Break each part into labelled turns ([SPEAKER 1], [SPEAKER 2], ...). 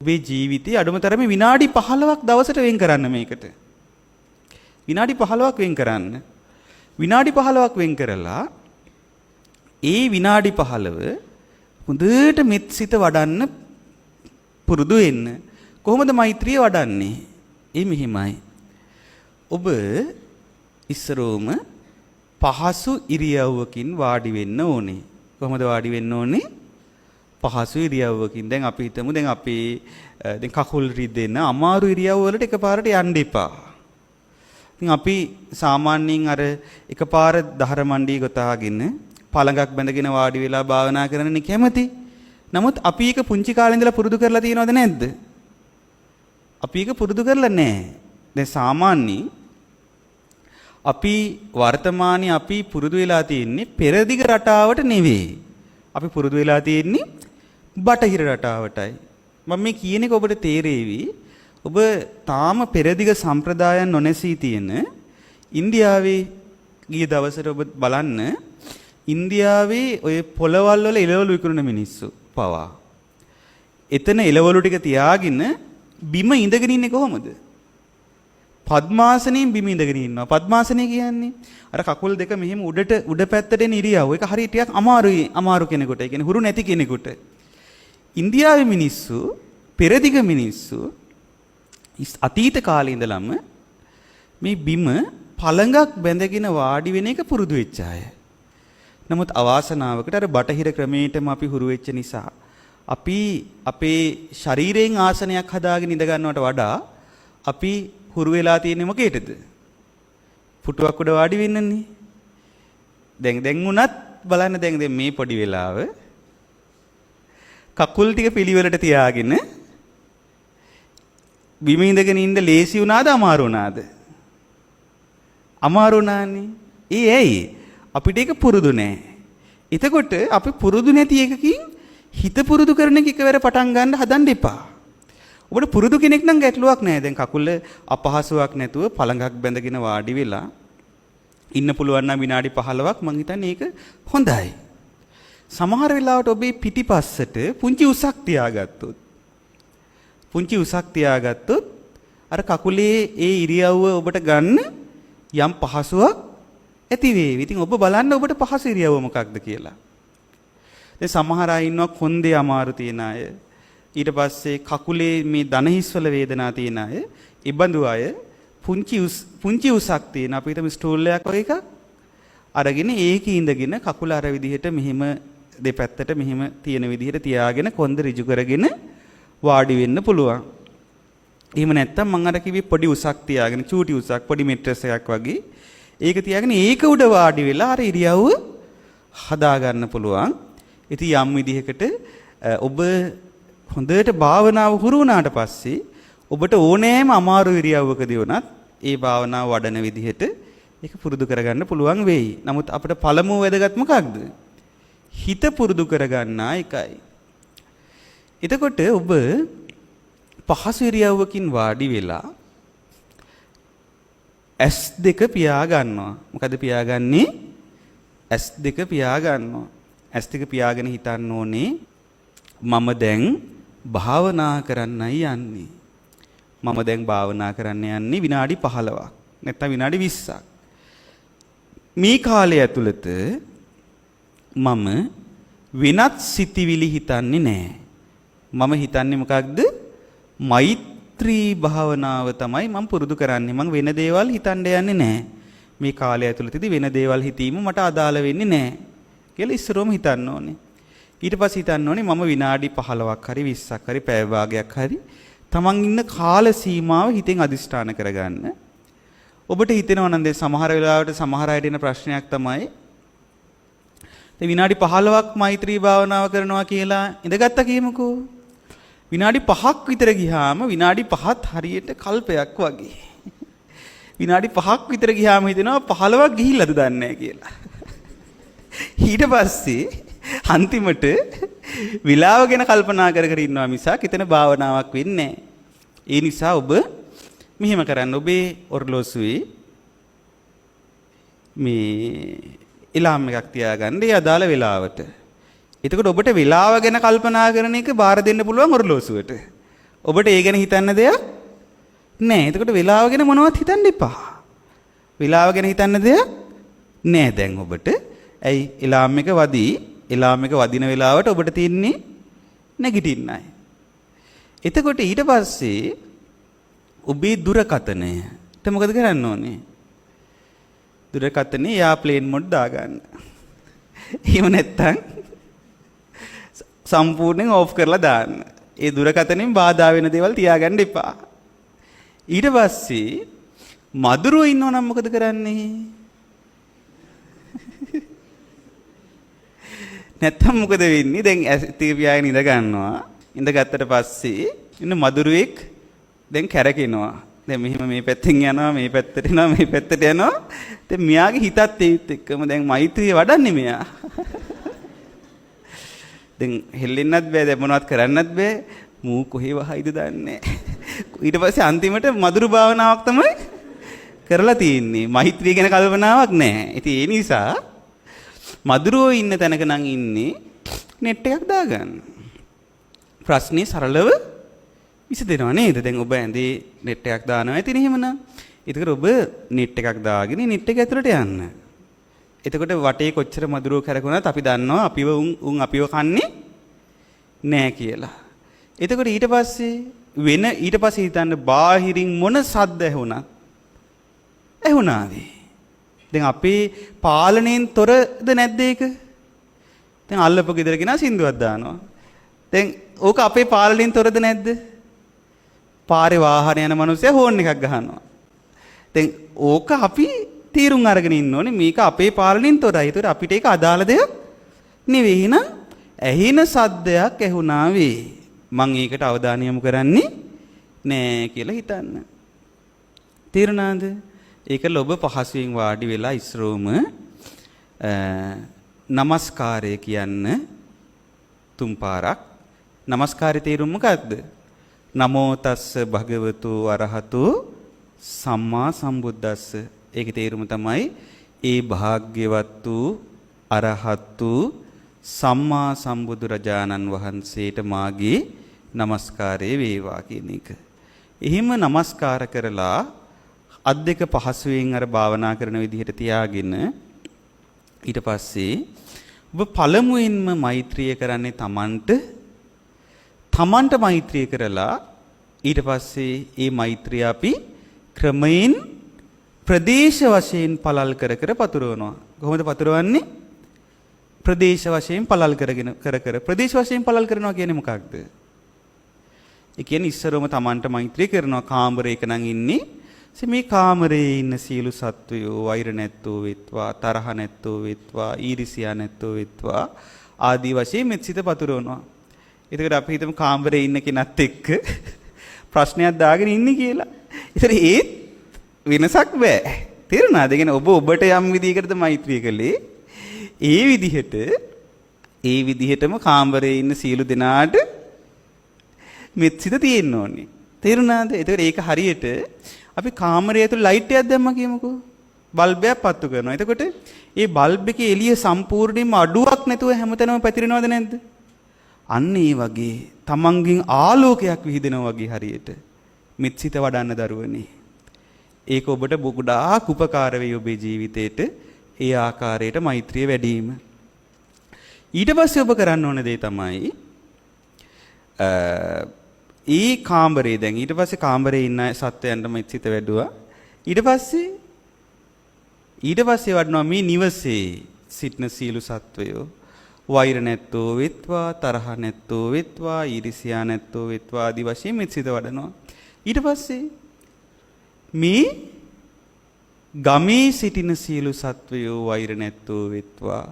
[SPEAKER 1] ඔබේ ජීවිතයේ අඩුම තරමේ විනාඩි 15ක් දවසට වෙන් කරන්න මේකට. විනාඩි 15ක් වෙන් කරන්න. විනාඩි 15ක් වෙන් කරලා ඒ විනාඩි 15 හොඳට මෙත් සිත වඩන්න පුරුදු වෙන්න. කොහොමද මෛත්‍රිය වඩන්නේ? ඒ මෙහිමයි. ඔබ ඉස්සරෝම පහසු ඉරියව්වකින් වාඩි වෙන්න ඕනේ. කොහොමද වාඩි වෙන්න ඕනේ? පහසු ඉරියව්වකින්. දැන් අපි හිතමු දැන් අපි දැන් කකුල් රිදෙන අමාරු ඉරියව් වලට එකපාරට යන්න එපා. ඉතින් අපි සාමාන්‍යයෙන් අර එකපාර දහරමණ්ඩිය ගොතාගෙන පළඟක් බැඳගෙන වාඩි වෙලා භාවනා කරන්නනේ කැමති. නමුත් අපි ඒක පුංචි කාලේ ඉඳලා පුරුදු කරලා තියෙනවද නැද්ද? අපි ඒක පුරුදු කරලා නැහැ. දැන් සාමාන්‍යයෙන් අපි වර්තමානයේ අපි පුරුදු වෙලා තියෙන්නේ පෙරදිග රටාවට නෙවෙයි. අපි පුරුදු වෙලා තියෙන්නේ බටහිර රටාවටයි. මම මේ කියන එක ඔබට තේරෙවි. ඔබ තාම පෙරදිග සම්ප්‍රදායන් නොනැසී තියෙන ඉන්දියාවේ ගිය දවසට ඔබ බලන්න ඉන්දියාවේ ඔය පොළවල් වල එළවලු විකුණන මිනිස්සු පවා. එතන එළවලු ටික තියාගෙන බිම ඉඳගෙන ඉන්නේ කොහොමද? පద్මාසනයෙන් බිම ඉඳගෙන ඉන්නවා. පద్මාසනය කියන්නේ අර කකුල් දෙක මෙහෙම උඩ පැත්තට එන ඉරියව්. ඒක හරිය ටිකක් අමාරු කෙනෙකුට. ඒ කියන්නේ හුරු නැති කෙනෙකුට. ඉන්දියාවේ මිනිස්සු, පෙරදිග මිනිස්සු අතීත කාලේ ඉඳලම මේ බිම පළඟක් බැඳගෙන වාඩි වෙන එක පුරුදු වෙච්ච අය. නමුත් අවාසනාවකට අර බටහිර ක්‍රමයටම අපි හුරු වෙච්ච නිසා අපි අපේ ශරීරයෙන් ආසනයක් හදාගෙන ඉඳ ගන්නවට වඩා අපි හුරු වෙලා තියෙන්නේ මොකේද? පුටුවක් උඩ වාඩි වෙන්නනේ. දැන් උනත් බලන්න දැන් මේ පොඩි වෙලාව කකුල් ටික පිළිවෙලට තියාගෙන බිම ඉඳගෙන ඉන්න ලේසි වුණාද අමාරු වුණාද? අමාරු වුණානේ. ඇයි? අපිට ඒක පුරුදු නැහැ. එතකොට අපි පුරුදු නැති එකකින් හිත පුරුදු කරන එක එකවර පටන් ගන්න හදන්න එපා. ඔබට පුරුදු කෙනෙක් නම් ගැටලුවක් නැහැ. දැන් කකුල අපහසුාවක් නැතුව පළඟක් බැඳගෙන වාඩි වෙලා ඉන්න පුළුවන් නම් විනාඩි 15ක් මං හිතන්නේ ඒක හොඳයි. සමහර වෙලාවට ඔබේ පිටිපස්සට පුංචි උසක් තියාගත්තොත් අර කකුලේ ඒ ඉරියව්ව ඔබට ගන්න යම් පහසුවක් ඇති වේවි. ඉතින් ඔබ බලන්න ඔබට පහසු ඉරියව්ව මොකක්ද කියලා. දැන් සමහර අය ඉන්නවා කොන්දේ අමාරු තියෙන අය. ඊට පස්සේ කකුලේ මේ දන හිස්වල වේදනා තියෙන අය, ඉබඳු අය පුංචි උසක් තියෙන අපි හිතමු ස්ටූල් එකක් වගේ එකක් අරගෙන ඒකේ ඉඳගෙන කකුල අර විදිහට මෙහෙම දෙපැත්තට මෙහෙම තියෙන විදිහට තියාගෙන කොන්ද ඍජු කරගෙන වාඩි වෙන්න පුළුවන්. එහෙම නැත්නම් මම අර කිව්වේ පොඩි උසක් තියාගෙන චූටි උසක් පොඩි මෙට්‍රස් එකක් වගේ ඒක තියාගෙන ඒක උඩ වාඩි වෙලා අර ඉරියව්ව හදා ගන්න පුළුවන්. ඉතින් යම් විදිහකට ඔබ හොඳට භාවනාව හුරු වුණාට පස්සේ ඔබට ඕනෑම අමාරු ඉරියව්වකදී වුණත් ඒ භාවනාව වඩන විදිහට ඒක පුරුදු කරගන්න පුළුවන් වෙයි. නමුත් අපිට පළමුව වැදගත් මොකක්ද? හිත පුරුදු කරගන්නා එකයි. එතකොට ඔබ පහසු ඉරියව්වකින් වාඩි වෙලා S2 පියා ගන්නවා. මොකද පියාගන්නේ? S2 පියා ගන්නවා. S2 පියාගෙන හිතන්න ඕනේ මම දැන් භාවනා කරන්නයි යන්නේ. මම දැන් භාවනා කරන්න යන්නේ විනාඩි 15ක්. නැත්නම් විනාඩි 20ක්. මේ කාලය ඇතුළත මම වෙනත් සිතිවිලි හිතන්නේ නැහැ. මම හිතන්නේ මොකක්ද? මෛත්‍රී භාවනාව තමයි මම පුරුදු කරන්නේ. මම වෙන දේවල් හිතන්න යන්නේ නැහැ. මේ කාලය ඇතුළතදී වෙන දේවල් හිතීම මට අදාළ වෙන්නේ නැහැ කියලා ඉස්සරෝම හිතන්න ඕනේ. ඊට පස්සේ හිතන්න ඕනේ මම විනාඩි 15ක් හරි 20ක් හරි පැය භාගයක් හරි තමන් ඉන්න කාල සීමාව හිතෙන් අදිෂ්ඨාන කරගන්න. ඔබට හිතෙනවා නම් දැන් සමහර වෙලාවට සමහර අයට එන ප්‍රශ්නයක් තමයි දැන් විනාඩි 15ක් මෛත්‍රී භාවනාව කරනවා කියලා ඉඳගත්තා කියමුකෝ. විනාඩි 5ක් විතර ගියාම විනාඩි 5ත් හරියට කල්පයක් වගේ. විනාඩි 5ක් විතර ගියාම හිතෙනවා 15ක් ගිහිල්ලාද දන්නේ නැහැ කියලා. ඊට පස්සේ අන්තිමට විලාව ගැන කල්පනා කර ඉන්නවා මිසක් එතන භාවනාවක් වෙන්නේ නැහැ. ඒ නිසා ඔබ මෙහෙම කරන්න. ඔබේ ඔර්ලෝසුවේ මේ එලාම් එකක් තියාගන්න ඒ අදාළ වෙලාවට. එතකොට ඔබට වෙලාව ගැන කල්පනා කරන එක බාර දෙන්න පුළුවන් ඔරලෝසුවට. ඔබට ඒ ගැන හිතන්න දෙයක් නැහැ. එතකොට වෙලාව ගැන මොනවත් හිතන්න එපා. වෙලාව ගැන හිතන්න දෙයක් නැහැ දැන් ඔබට. ඇයි එලාම් එක වදී එලාම් එක වදින වෙලාවට ඔබට තියන්නේ නැගිටින්නයි. එතකොට ඊට පස්සේ ඔබේ දුරකථනයට මොකද කරන්න ඕනේ? දුරකථනේ එයාප්ලේන් මොඩ් දාගන්න. එහෙම නැත්තම් සම්පූර්ණයෙන් ඕෆ් කරලා දාන්න. ඒ දුරකථනෙන් බාධා වෙන දේවල් තියාගන්න එපා. ඊට පස්සේ මදුරුවෝ ඉන්නව නම් මොකද කරන්නේ? නැත්තම් මොකද වෙන්නේ? දැන් තියපියාගෙන ඉඳ ගන්නවා. ඉඳගත්තට පස්සේ ඉන්න මදුරුවෙක් දැන් කැරකෙනවා. දැන් මෙහෙම මේ පැත්තෙන් යනවා, මේ පැත්තට යනවා, මේ පැත්තට යනවා. දැන් මෙයාගේ හිතත් ඒත් එක්කම දැන් මෛත්‍රිය වඩන්නේ මෙයා. දැන් හෙල්ලෙන්නත් බෑ, දැන් මොනවත් කරන්නත් බෑ. මූ කොහේ වහයිද දන්නේ. ඊට පස්සේ අන්තිමට මధుර භාවනාවක් තමයි කරලා තියෙන්නේ. මෛත්‍රිය ගැන කල්පනාවක් නැහැ. ඉතින් ඒ නිසා මధుරෝ ඉන්න තැනක නම් ඉන්නේ නෙට් එකක් දාගන්න. ප්‍රශ්නේ සරලව විසඳෙනවා නේද? දැන් ඔබ ඇඳේ නෙට් එකක් දානවා ඇතිනේ එහෙමනම්. ඒකට ඔබ නෙට් එකක් දාගෙන නෙට් එක ඇතුළට යන්න. එතකොට වටේ කොච්චර මధుරෝ කරකුණත් අපි දන්නවා අපිව උන් අපිව කන්නේ නෑ කියලා. එතකොට ඊට පස්සේ හිතන්න බාහිරින් මොන සද්ද ඇහුණාවේ. දැන් අපේ පාලනයෙන් තොරද නැද්ද ඒක? දැන් අල්ලපු ගෙදර ගෙනා සින්දුවක් දානවා. දැන් ඕක අපේ පාලනයෙන් තොරද නැද්ද? පාරේ වාහන යන මිනිස්සයා හෝන් එකක් ගහනවා. දැන් ඕක අපි තීරුම් අරගෙන ඉන්න ඕනේ මේක අපේ පාලනයෙන් තොරයි. ඒතර අපිට ඒක අදාළ දෙයක් නෙවෙයි. එහෙනම් ඇහෙන සද්දයක් ඇහුණා වේ. මම ඒකට අවධානය යොමු කරන්නේ නෑ කියලා හිතන්න. තේරුණාද? ඒකල ඔබ පහසුවෙන් වාඩි වෙලා ඉස්සරෝම නමස්කාරය කියන්න 3 පාරක්. නමස්කාරයේ තේරුම මොකද්ද? නමෝ තස්ස භගවතු අරහතු සම්මා සම්බුද්දස්ස. ඒකේ තේරුම තමයි ඒ භාග්‍යවත් වූ අරහත් වූ සම්මා සම්බුදුරජාණන් වහන්සේට මාගේ නමස්කාරය වේවා කියන එක. එහෙම නමස්කාර කරලා අත් දෙක පහසුවෙන් අර භාවනා කරන විදිහට තියාගෙන ඊට පස්සේ ඔබ පළමුවෙන්ම මෛත්‍රිය කරන්නේ තමන්ට මෛත්‍රිය කරලා ඊට පස්සේ ඒ මෛත්‍රිය අපි ක්‍රමයෙන් ප්‍රදේශ වශයෙන් පළල් කර පතුරවනවා. කොහොමද පතුරවන්නේ? ප්‍රදේශ වශයෙන් පළල් කරගෙන ප්‍රදේශ වශයෙන් පළල් කරනවා කියන්නේ මොකක්ද? ඒ කියන්නේ ඉස්සරවම තමන්ට මෛත්‍රිය කරනවා. කාමරයක නම් ඉන්නේ. මේ කාමරේ ඉන්න සියලු සත්වයෝ වෛර නැත්තෝ වෙත්වා, තරහ නැත්තෝ වෙත්වා, ඊර්ෂ්‍යා නැත්තෝ වෙත්වා ආදී වශයෙන් මෙත් සිත පතුරවනවා. ඒකට අපි හිතමු කාමරේ ඉන්න කෙනත් එක්ක ප්‍රශ්නයක් දාගෙන ඉන්නේ කියලා. ඒතර ඒත් වෙනසක් බෑ. තේරුණාද? කියන්නේ ඔබට යම් විදිහකටද මෛත්‍රිය කළේ. ඒ විදිහටම කාමරේ ඉන්න සියලු දෙනාට මෙත් සිත තියෙන්න ඕනේ. තේරුණාද? ඒතර ඒක හරියට අපි කාමරය ඇතුළේ ලයිට් එකක් දැම්මා කියමුකෝ. බල්බයක් පත්තු කරනවා. එතකොට ඒ බල්බ් එකේ එළිය සම්පූර්ණයෙන්ම අඩුවක් නැතුව හැමතැනම පැතිරෙනවද නැද්ද? අන්න ඒ වගේ තමන්ගෙන් ආලෝකයක් විහිදෙනවා වගේ හරියට මෙත්සිත වඩන්න දරුවනේ. ඒක ඔබට ගොඩාක් උපකාර වෙයි ඔබේ ජීවිතේට. ඒ ආකාරයට මෛත්‍රිය වැඩි වීම. ඊට පස්සේ ඔබ කරන්න ඕන දේ තමයි ඒ කාමරේ දැන් ඊට පස්සේ කාමරේ ඉන්න සත්වයන්ට මෙත්සිත වැඩුවා. ඊට පස්සේ වඩනවා මේ නිවසේ සිටින සීලු සත්වයෝ වෛර නැත්තෝ වෙත්වා, තරහ නැත්තෝ වෙත්වා, ඊර්ෂ්‍යා නැත්තෝ වෙත්වා ආදී වශයෙන් මෙත්සිත වඩනවා. ඊට පස්සේ මේ ගමේ සිටින සියලු සත්වයෝ වෛර නැත්තෝ වෙත්වා,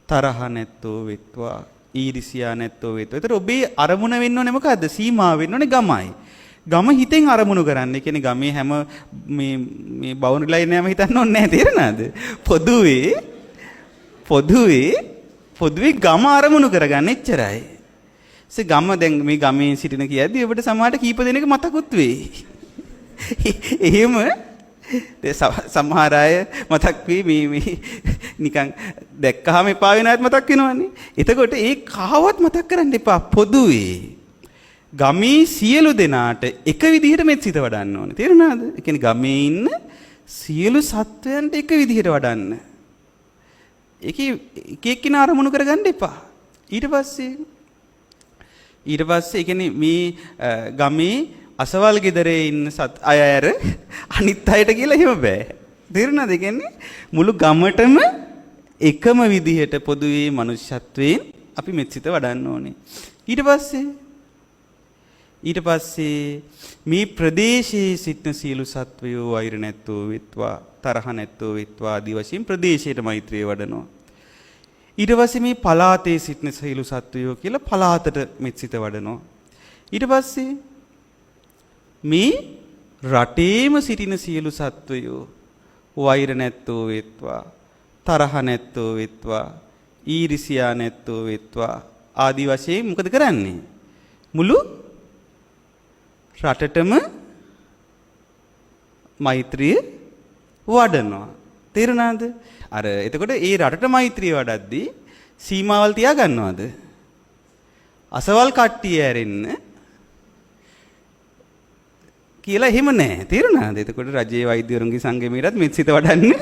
[SPEAKER 1] තරහ නැත්තෝ වෙත්වා, ඊර්ෂ්‍යා නැත්තෝ වෙත්වා. ඒතර ඔබේ අරමුණ වෙන්න ඕනේ මොකද්ද? සීමා වෙන්න ඕනේ ගමයි. ගම හිතෙන් අරමුණු කරන්න. ඒ කියන්නේ ගමේ හැම මේ බවුන්ඩරි ලයින් එකම හිතන්න ඕනේ නැහැ. තේරෙනවද? පොදුවේ ගම අරමුණු කරගන්න එච්චරයි. ගම දැන් මේ ගමේ සිටින කියද්දී ඔබට සමහරට කීප දෙනෙක් මතකුත් වෙයි. එහෙම සමහර අය මතක් වෙයි මේ නිකන් දැක්කහම එපා වෙන අයත් මතක් වෙනවනේ. එතකොට ඒ කාවත් මතක් කරන්න එපා. පොදුවේ ගමේ සියලු දෙනාට එක විදිහට මෙත් සිත වඩන්න ඕනේ. තේරුණාද? ඒ කියන්නේ ගමේ ඉන්න සියලු සත්වයන්ට එක විදිහට වඩන්න. ඒකේ එක එක්කිනා අරමුණු කරගන්න එපා. ඊට පස්සේ ඒ කියන්නේ මේ ගමේ අසවල් ගෙදරේ ඉන්න අය අර අනිත් අයට කියලා එහෙම බෑ. තේරුණාද? ඒ කියන්නේ මුළු ගමටම එකම විදිහට පොදුවේ මනුෂ්‍යත්වයෙන් අපි මෙත් සිත වඩන්න ඕනේ. ඊට පස්සේ මේ ප්‍රදේශයේ සිටින සියලු සත්වයෝ වෛර නැත්තෝ වෙත්වා, තරහ නැත්තෝ වෙත්වා ආදී වශයෙන් ප්‍රදේශයට මෛත්‍රිය වඩනවා. ඊට පස්සේ මේ පළාතේ සිටින සියලු සත්වයෝ කියලා පළාතට මෙත් සිත වඩනවා. ඊට පස්සේ මේ රටේම සිටින සියලු සත්වයෝ වෛර නැත්තෝ වෙත්වා, තරහ නැත්තෝ වෙත්වා, ඊර්ෂ්‍යා නැත්තෝ වෙත්වා ආදී වශයෙන් මොකද කරන්නේ? මුළු රටටම මෛත්‍රිය වඩනවා. තේරුණාද? අර එතකොට ඒ රටට මෛත්‍රිය වඩද්දී සීමාවල් තියා ගන්නවද? අසවල් කට්ටිය ඇරෙන්න කියලා එහෙම නැහැ. තේරුණාද? එතකොට රජයේ වෛද්‍යවරුන්ගේ සංගමයටත් මෙත් සිත වඩන්න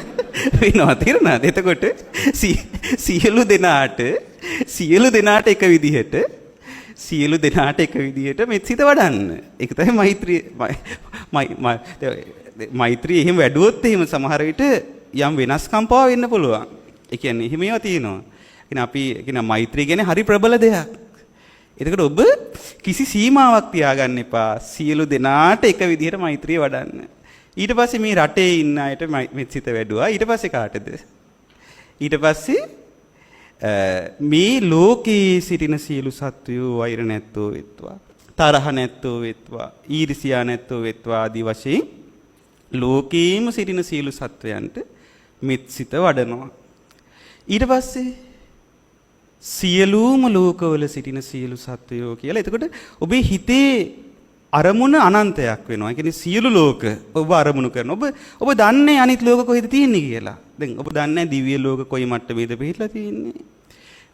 [SPEAKER 1] වෙනවා. තේරුණාද? එතකොට සියලු දෙනාට එක විදිහට මෙත් සිත වඩන්න. ඒක තමයි මෛත්‍රිය. මෛත්‍රිය එහෙම වැඩුවොත් එහෙම සමහර විට යම් වෙනස්කම් පවා වෙන්න පුළුවන්. ඒ කියන්නේ එහෙම ඒවා තියෙනවා. අපි කියන මෛත්‍රිය කියන්නේ හරි ප්‍රබල දෙයක්. එතකොට ඔබ කිසි සීමාවක් තියාගන්න එපා. සියලු දෙනාට එක විදිහට මෛත්‍රිය වඩන්න. ඊට පස්සේ මේ රටේ ඉන්න අයට මෙත් සිත වැඩුවා. ඊට පස්සේ කාටද? ඊට පස්සේ මේ ලෝකයේ සිටින සියලු සත්වයෝ වෛර නැත්තෝ වෙත්වා, තරහ නැත්තෝ වෙත්වා, ඊර්ෂ්‍යා නැත්තෝ වෙත්වා ආදී වශයෙන් ලෝකේම සිටින සියලු සත්වයන්ට මෙත් සිත වඩනවා. ඊට පස්සේ සියලුම ලෝකවල සිටින සියලු සත්වයෝ කියලා. එතකොට ඔබේ හිතේ අරමුණ අනන්තයක් වෙනවා. ඒ කියන්නේ සියලු ලෝක ඔබ අරමුණු කරනවා. ඔබ දන්නේ අනිත් ලෝක කොහෙද තියෙන්නේ කියලා. දැන් ඔබ දන්නේ දිව්‍ය ලෝක කොයි මට්ටමේද පිහිටලා තියෙන්නේ.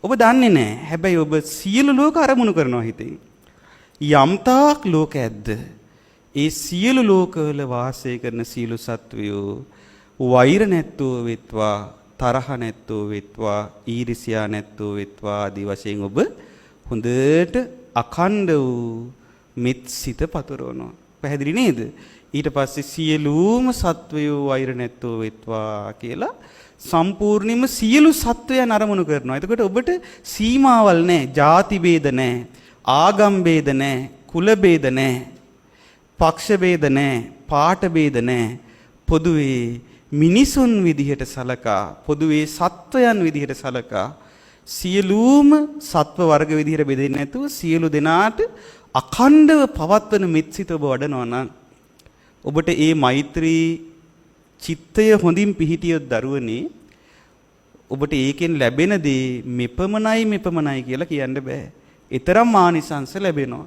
[SPEAKER 1] ඔබ දන්නේ නැහැ. හැබැයි ඔබ සියලු ලෝක අරමුණු කරනවා හිතේ. යම්තාක් ලෝක ඇද්ද? ඒ සියලු ලෝකවල වාසය කරන සියලු සත්වයෝ වෛර නැත්තෝ වෙත්වා, තරහ නැත්තෝ වෙත්වා, ඊර්ෂ්‍යා නැත්තෝ වෙත්වා ආදී වශයෙන් ඔබ හොඳට අඛණ්ඩ වූ මෙත් සිත පතුරවනවා. පැහැදිලි නේද? ඊට පස්සේ සියලුම සත්වයෝ වෛර නැත්තෝ වෙත්වා කියලා සම්පූර්ණයෙන්ම සියලු සත්වයන් අරමුණු කරනවා. එතකොට ඔබට සීමාවල් නැහැ, ಜಾති ભેද නැහැ, ආගම් ભેද නැහැ, කුල ભેද නැහැ, පක්ෂ ભેද නැහැ, පාට ભેද නැහැ. පොදුවේ මිනිසුන් විදිහට සලකා, පොදුවේ සත්වයන් විදිහට සලකා සියලුම සත්ව වර්ග විදිහට බෙදෙන්නේ නැතුව සියලු දෙනාට අඛණ්ඩව පවත්වන මෙත් සිත ඔබ වඩනවා නම් ඔබට ඒ මෛත්‍රී චිත්තය හොඳින් පිහිටියොත් දරුවනේ ඔබට ඒකෙන් ලැබෙන දේ මෙපමණයි කියලා කියන්න බෑ. ඊතරම් ආනිසංස ලැබෙනවා.